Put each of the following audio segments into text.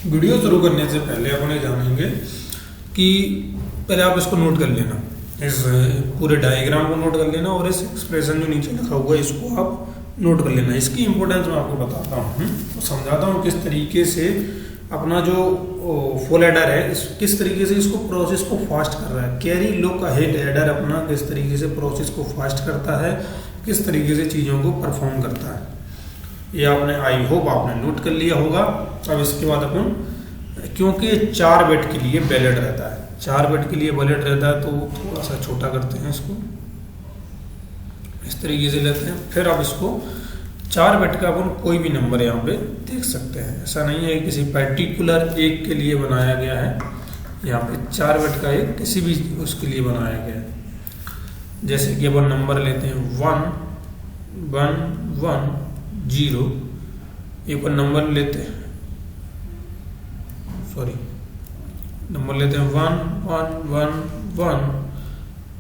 Video शुरू करने से पहले अपन ये जानेंगे कि पहले आप इसको नोट कर लेना, इस पूरे डायग्राम को नोट कर लेना और इस एक्सप्रेशन जो नीचे लिखा हुआ है इसको आप नोट कर लेना। इसकी इंपॉर्टेंस मैं आपको बताता हूँ तो समझाता हूँ किस तरीके से अपना जो फुल एडर है किस तरीके से इसको प्रोसेस को फास्ट कर रहा है। कैरी लुक अहेड एडर अपना किस तरीके से प्रोसेस को फास्ट करता है, किस तरीके से चीज़ों को परफॉर्म करता है, ये आपने आई होप आपने नोट कर लिया होगा। अब इसके बाद अपन, क्योंकि 4 बिट के लिए वैलिड रहता है, 4 बिट के लिए वैलिड रहता है तो थोड़ा सा छोटा करते हैं इसको, इस तरीके से लेते हैं। फिर अब इसको 4 बिट का अपन कोई भी नंबर यहाँ पे देख सकते हैं, ऐसा नहीं है किसी पर्टिकुलर एक के लिए बनाया गया है। यहाँ पे 4 बिट का एक किसी भी उसके लिए बनाया गया है। जैसे कि अपन नंबर लेते हैं 1 1 1 0, एक और नंबर लेते हैं नंबर लेते हैं 1 1 1 1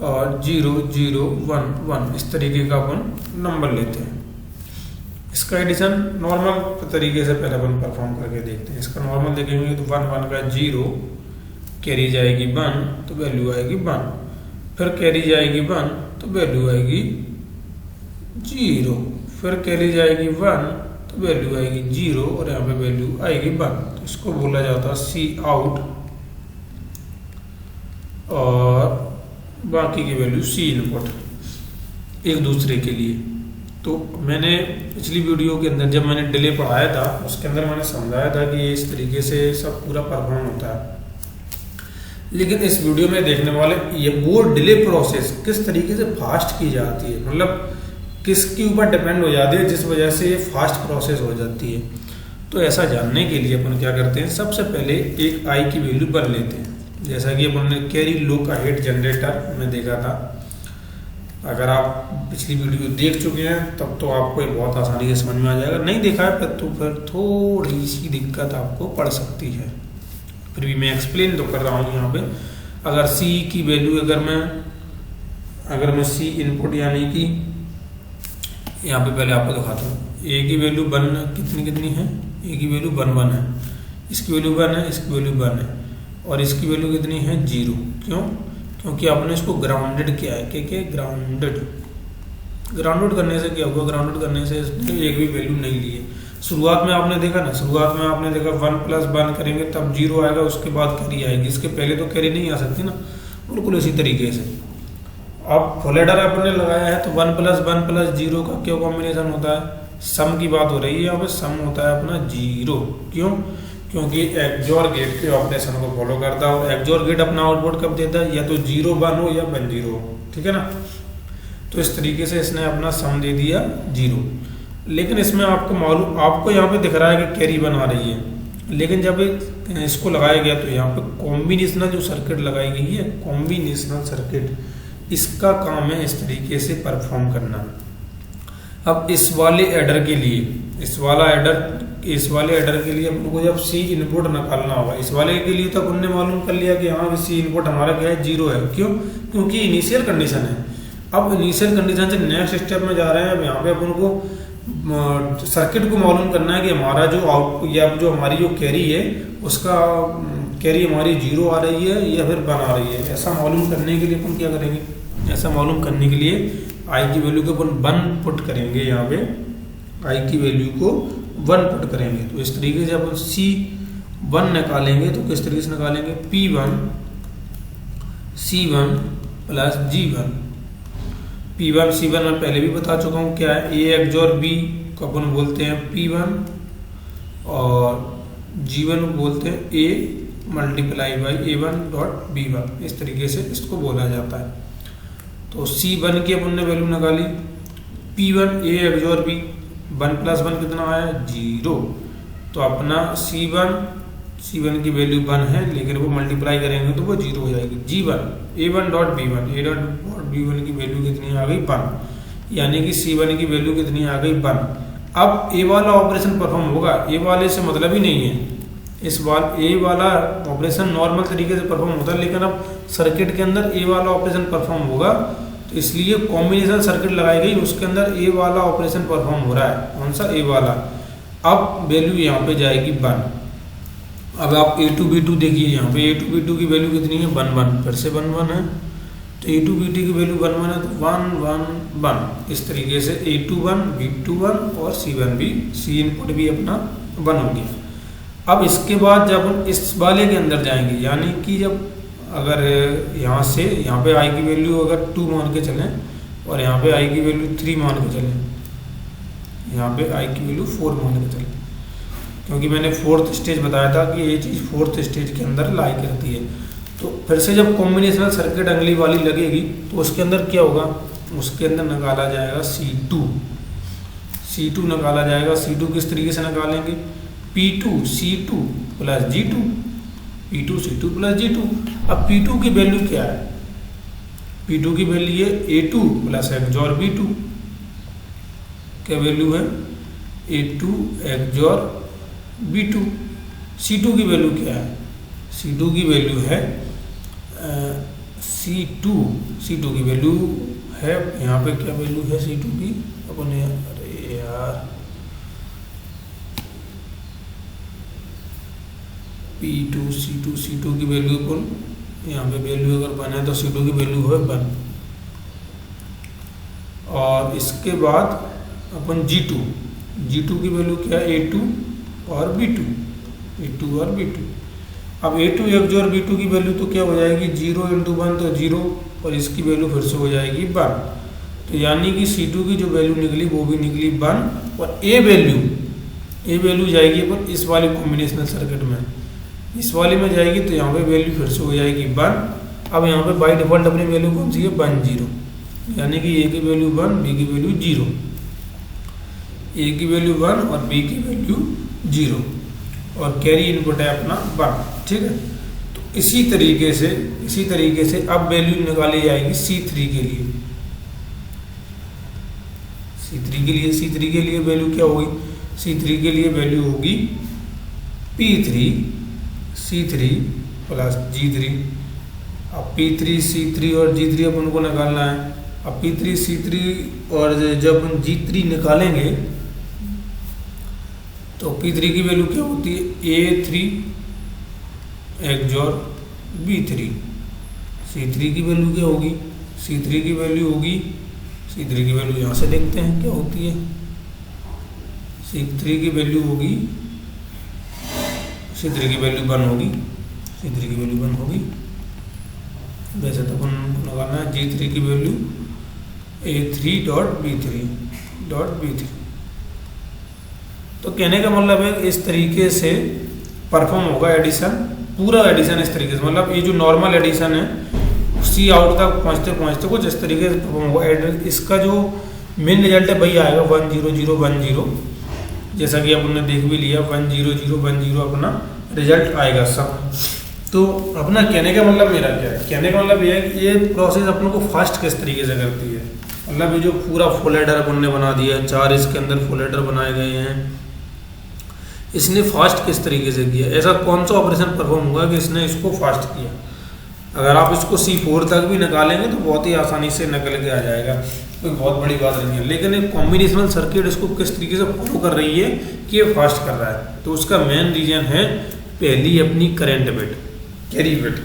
और 0 0 1 1, इस तरीके का अपन नंबर लेते हैं। इसका एडिशन नॉर्मल तरीके से पहले अपन परफॉर्म करके देखते हैं। इसका नॉर्मल देखेंगे तो 1 1 का 0 कैरी जाएगी 1 तो वैल्यू आएगी 1, फिर कैरी जाएगी 1 तो वैल्यू आएगी 0, फिर कैरी जाएगी 1 तो वैल्यू आएगी 0 और यहाँ पे वैल्यू आएगी 1। तो इसको बोला जाता है सी आउट और बाकी की वैल्यू सी इनपुट एक दूसरे के लिए। तो मैंने पिछली वीडियो के अंदर जब मैंने डिले पढ़ाया था उसके अंदर मैंने समझाया था कि इस तरीके से सब पूरा परफॉर्म होता है, लेकिन इस वीडियो में देखने वाले ये वो डिले प्रोसेस किस तरीके से फास्ट की जाती है, मतलब किसके ऊपर डिपेंड हो जाती है जिस वजह से ये फास्ट प्रोसेस हो जाती है। तो ऐसा जानने के लिए अपन क्या करते हैं, सबसे पहले एक आई की वैल्यू पर लेते हैं। जैसा कि अपन ने कैरी लुक अहेड जनरेटर में देखा था, अगर आप पिछली वीडियो देख चुके हैं तब तो आपको ये बहुत आसानी से समझ में आ जाएगा, नहीं देखा है तो फिर थोड़ी सी दिक्कत आपको पड़ सकती है। फिर भी मैं एक्सप्लेन तो कर रहा हूँ यहाँ पे। अगर सी की वैल्यू अगर मैं सी इनपुट यानी कि यहाँ पे पहले आपको दिखाता हूँ, ए की वैल्यू 1 कितनी है, ए की वैल्यू 1 1 है, इसकी वैल्यू 1 है, इसकी वैल्यू 1 है और इसकी वैल्यू कितनी है 0। क्यों? क्योंकि आपने इसको ग्राउंडेड किया है। क्या ग्राउंडेड करने से क्या हुआ, ग्राउंडेड करने से इसने एक भी वैल्यू नहीं ली है। शुरुआत में आपने देखा ना, शुरुआत में आपने देखा 1 + 1 करेंगे तब 0 आएगा, उसके बाद कैरी आएगी, इसके पहले तो कैरी नहीं आ सकती ना। बिल्कुल इसी तरीके से अब फुल एडर आपने लगाया है तो 1 + 1 + 0 का क्या कॉम्बिनेशन होता है, सम की बात हो रही है यहाँ पे, सम होता है अपना 0। क्यों? क्योंकि एक्सओर गेट के ऑपरेशन को फॉलो करता है और एक्सओर गेट अपना आउटपुट कब देता है, या तो 0 1 हो या 1 0 हो, ठीक है ना। तो इस तरीके से इसने अपना सम दे दिया 0। लेकिन इसमें आपको यहाँ पे दिख रहा है कि कैरी 1 आ रही है, लेकिन जब इसको लगाया गया तो यहाँ पे कॉम्बिनेशनल जो सर्किट लगाई गई है, कॉम्बिनेशनल सर्किट, इसका काम है इस तरीके से परफॉर्म करना। अब इस वाले एडर के लिए इस वाले एडर के लिए अपन को जब सी इनपुट निकालना होगा, इस वाले के लिए तो अपन ने मालूम कर लिया कि हाँ सी इनपुट हमारा क्या है 0 है। क्यों? क्योंकि इनिशियल कंडीशन है। अब इनिशियल कंडीशन से नेक्स्ट स्टेप में जा रहे हैं। अब यहाँ पे अपन को सर्किट को मालूम करना है कि हमारा जो आउटपुट या जो हमारी जो कैरी है उसका कैरी हमारी 0 आ रही है या फिर 1 आ रही है। ऐसा मालूम करने के लिए अपन क्या करेंगे, ऐसा मालूम करने के लिए आई की वैल्यू को अपन 1 पुट करेंगे, यहाँ पे आई की वैल्यू को 1 पुट करेंगे। तो इस तरीके से अपन C1 निकालेंगे तो किस तरीके से निकालेंगे, P1 C1 + G1। P1 C1 मैं पहले भी बता चुका हूँ क्या है, A XOR B को अपन बोलते हैं P1 और G1 बोलते हैं A × A1.B1। इस तरीके से इसको बोला जाता है। तो C1 की अपन ने वैल्यू निकाली, P1 A XOR B, 1 + 1 कितना आया 0। तो अपना C1 की वैल्यू 1 है, लेकिन वो मल्टीप्लाई करेंगे तो वो 0 हो जाएगी। G1 A1.B1 की वैल्यू कितनी आ गई 1, यानी कि C1 की वैल्यू कितनी आ गई 1। अब ए वाला ऑपरेशन परफॉर्म होगा, ए वाले से मतलब ही नहीं है, ए वाला ऑपरेशन नॉर्मल तरीके से परफॉर्म होता है, लेकिन अब सर्किट के अंदर ए वाला ऑपरेशन परफॉर्म होगा, तो इसलिए कॉम्बिनेशन सर्किट लगाई गई, उसके अंदर ए वाला ऑपरेशन परफॉर्म हो रहा है। कौन सा? ए वाला। अब वैल्यू यहाँ पे जाएगी 1, अब आप A2 B2 देखिए, यहाँ पे A2 B2 की वैल्यू कितनी है 1 1, फिर से 1 1 है, तो A2 B2 की वैल्यू 1 1 है, तो 1 1 1 इस तरीके से A2 1 B2 1 और C1 भी, C इनपुट भी अपना 1 हो गया। अब इसके बाद जब हम इस वाले के अंदर जाएंगे, यानी कि जब अगर यहाँ से यहाँ पे i की वैल्यू अगर 2 मान के चलें और यहाँ पे i की वैल्यू 3 मान के चलें, यहाँ पे i की वैल्यू 4 मान के चलें, क्योंकि मैंने 4th स्टेज बताया था कि ये चीज़ 4th स्टेज के अंदर लाई करती है। तो फिर से जब कॉम्बिनेशनल सर्किट अगली वाली लगेगी तो उसके अंदर क्या होगा, उसके अंदर निकाला जाएगा C2 निकाला जाएगा। C2 किस तरीके से निकालेंगे, P2 C2 plus G2, P2 C2 plus G2। अब P2 की वैल्यू क्या है, P2 की वैल्यू है A2 प्लस XOR B2, क्या वैल्यू है A2 XOR B2। C2 की वैल्यू क्या है, C2 की वैल्यू है C2 की वैल्यू है, यहाँ पे क्या वैल्यू है C2 की, अपने अरे यार P2 C2 की वैल्यू अपन यहाँ पे वैल्यू अगर बने तो C2 की वैल्यू है 1, और इसके बाद अपन G2 की वैल्यू क्या है A2 और B2, A2 और B2। अब A2 XOR B2 की वैल्यू तो क्या हो जाएगी 0 × 1 तो 0, और इसकी वैल्यू फिर से हो जाएगी 1, तो यानी कि C2 की जो वैल्यू निकली वो भी निकली 1, और A वैल्यू जाएगी पर इस वाले कॉम्बिनेशनल सर्किट में, इस वाले में जाएगी तो यहाँ पे वैल्यू फिर से हो जाएगी 1। अब यहाँ पे बाई डिफॉल्ट अपनी वैल्यू कौन सी है 1 0, यानी कि A की वैल्यू 1 B की वैल्यू 0, A की वैल्यू 1 और B की वैल्यू 0, और कैरी इनपुट है अपना 1, ठीक है। तो इसी तरीके से अब वैल्यू निकाली जाएगी C3 के लिए। C3 के लिए वैल्यू क्या होगी, C3 के लिए वैल्यू होगी P3 C3 प्लस G3। अब P3 C3 और G3 अपन को निकालना है। अब P3 C3 और जब अपन G3 निकालेंगे तो P3 की वैल्यू क्या होती है A3 XOR B3। C3 की वैल्यू क्या होगी, C3 की वैल्यू यहाँ से देखते हैं क्या होती है। C3 की वैल्यू होगी, C3 की वैल्यू 1 होगी, C3 की वैल्यू 1 होगी। वैसे तो अपन लगाना है G3 की वैल्यू A3.B3। तो कहने का मतलब है इस तरीके से परफॉर्म होगा एडिशन, पूरा एडिशन इस तरीके से, मतलब ये जो नॉर्मल एडिशन है सी आउट तक पहुँचते कुछ इस तरीके से परफॉर्म होगा। इसका जो मेन रिजल्ट है वही आएगा 1 0 0 1 0, जैसा कि अपन ने देख भी लिया 1 0 0 1 0 अपना रिजल्ट आएगा सब। तो अपना कहने का मतलब मेरा क्या है, कहने का मतलब ये है कि ये प्रोसेस अपनों को फास्ट किस तरीके से करती है। मतलब ये जो पूरा फुल हेडर अपन ने बना दिया है, 4 इसके अंदर फुल हेडर बनाए गए हैं, इसने फास्ट किस तरीके से किया, ऐसा कौन सा ऑपरेशन परफॉर्म हुआ कि इसने इसको फास्ट किया। अगर आप इसको C4 तक भी निकालेंगे तो बहुत ही आसानी से निकल के आ जाएगा, कोई बहुत बड़ी बात नहीं है। लेकिन एक कॉम्बिनेशनल सर्किट इसको किस तरीके से फॉलो कर रही है कि ये फास्ट कर रहा है, तो उसका मेन रीजन है पहली अपनी करंट बिट, कैरी बिट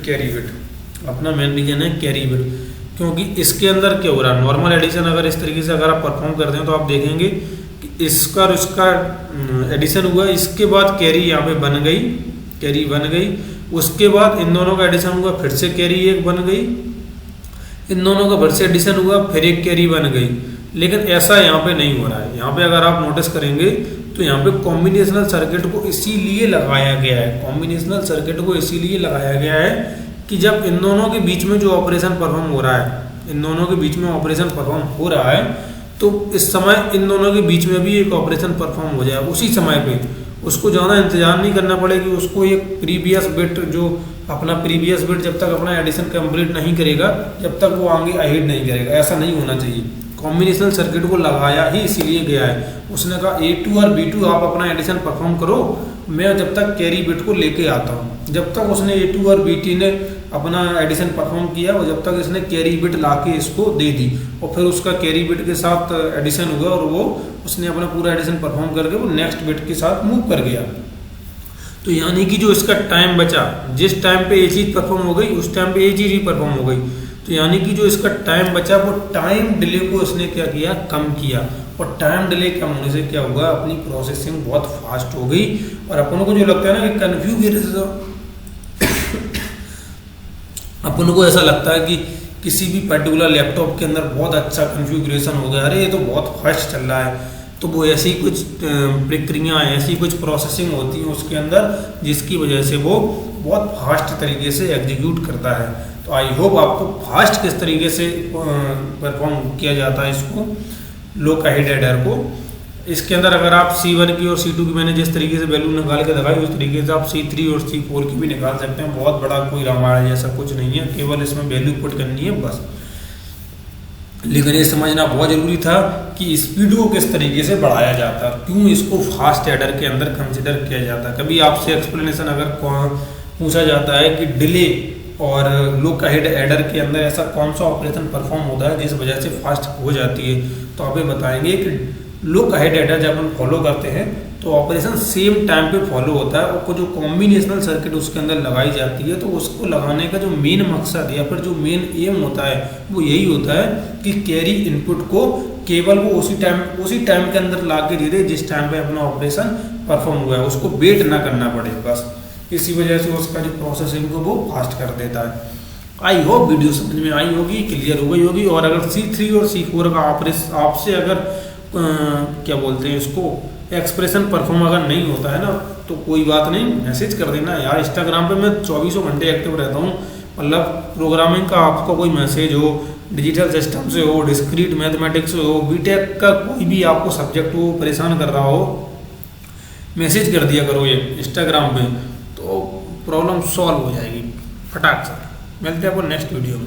अपना मेन रीजन है कैरी बिट। क्योंकि इसके अंदर क्या हो रहा है, नॉर्मल एडिशन अगर इस तरीके से अगर आप परफॉर्म करते हैं तो आप देखेंगे कि इसका और इसका एडिशन हुआ, इसके बाद कैरी यहाँ पे कैरी बन गई, उसके बाद इन दोनों का एडिशन हुआ, फिर से कैरी एक बन गई, इन दोनों का फिर से एडिशन हुआ, फिर एक कैरी बन गई। लेकिन ऐसा यहाँ पे नहीं हो रहा है। यहाँ पे अगर आप नोटिस करेंगे तो यहाँ पे कॉम्बिनेशनल सर्किट को इसीलिए लगाया गया है, कि जब इन दोनों के बीच में जो ऑपरेशन परफॉर्म हो रहा है, तो इस समय इन दोनों के बीच में भी एक ऑपरेशन परफॉर्म हो जाए उसी समय पे, उसको ज़्यादा इंतजार नहीं करना पड़ेगा। उसको एक प्रीवियस बिट जब तक अपना एडिशन कंप्लीट नहीं करेगा, जब तक वो आगे अहेड नहीं करेगा, ऐसा नहीं होना चाहिए। कॉम्बिनेशनल सर्किट को लगाया ही इसीलिए गया है। उसने कहा A2 और B2 आप अपना एडिशन परफॉर्म करो, मैं जब तक कैरी बिट को लेके आता हूँ। जब तक उसने A2 और B3 ने अपना एडिशन परफॉर्म किया, और जब तक इसने कैरी बिट लाके इसको दे दी, और फिर उसका कैरी बिट के साथ एडिशन हुआ, और वो उसने अपना पूरा एडिशन परफॉर्म करके वो नेक्स्ट बिट के साथ मूव कर गया। तो यानी कि जो इसका टाइम बचा, जिस टाइम पे ये चीज़ परफॉर्म हो गई उस टाइम पे ये चीज़ ही परफॉर्म हो गई, तो यानी कि जो इसका टाइम बचा वो टाइम डिले को इसने क्या किया, कम किया। और टाइम डिले कम होने से क्या हुआ, अपनी प्रोसेसिंग बहुत फास्ट हो गई। और अपन को जो लगता है ना कि कन्फ्यूगरेशन, अपन को ऐसा लगता है कि किसी भी पर्टिकुलर लैपटॉप के अंदर बहुत अच्छा कन्फ्यूगरेशन हो गया, अरे ये तो बहुत फास्ट चल रहा है, तो वो ऐसी कुछ प्रक्रिया, ऐसी कुछ प्रोसेसिंग होती है उसके अंदर जिसकी वजह से वो बहुत फास्ट तरीके से एग्जीक्यूट करता है। तो आई होप आपको फास्ट किस तरीके से परफॉर्म किया जाता है इसको, लोक अहेड एडर को। इसके अंदर अगर आप C1 की और C2 की मैंने जिस तरीके से वैल्यू निकाल के दिखाई, उस तरीके से आप C3 और C4 की भी निकाल सकते हैं। बहुत बड़ा कोई रामायण जैसा कुछ नहीं है, केवल इसमें वैल्यू पुट करनी है बस। लेकिन ये समझना बहुत जरूरी था कि स्पीड को किस तरीके से बढ़ाया जाता है, क्यों इसको फास्ट एडर के अंदर कंसिडर किया जाता है। कभी आपसे एक्सप्लेनेशन अगर पूछा जाता है कि डिले और लोक अहेड एडर के अंदर ऐसा कौन सा ऑपरेशन परफॉर्म होता है जिस वजह से फास्ट हो जाती है, तो आप ये बताएंगे कि लोक अहेड एडर जब हम फॉलो करते हैं तो ऑपरेशन सेम टाइम पे फॉलो होता है, और जो कॉम्बिनेशनल सर्किट उसके अंदर लगाई जाती है तो उसको लगाने का जो मेन मकसद या फिर जो मेन एम होता है वो यही होता है कि कैरी इनपुट को केवल वो उसी टाइम के अंदर ला के दे दे जिस टाइम पे अपना ऑपरेशन परफॉर्म हुआ है, उसको वेट ना करना पड़े बस। इसी वजह से उसका जो प्रोसेसिंग को वो फास्ट कर देता है। आई होप वीडियो समझ में आई होगी, क्लियर हो गई होगी। और अगर C3 और C4 का आपसे अगर क्या बोलते हैं इसको, एक्सप्रेशन परफॉर्म अगर नहीं होता है ना, तो कोई बात नहीं, मैसेज कर देना यार। इंस्टाग्राम पे मैं 24 घंटे एक्टिव रहता हूँ, मतलब प्रोग्रामिंग का आपका कोई मैसेज हो, डिजिटल सिस्टम से हो, डिस्क्रीट मैथमेटिक्स से हो, बीटेक का कोई भी आपको सब्जेक्ट हो, परेशान कर रहा हो, मैसेज कर दिया करो ये इंस्टाग्राम पे, तो प्रॉब्लम सॉल्व हो जाएगी फटाक से। मिलते हैं आपको नेक्स्ट वीडियो में।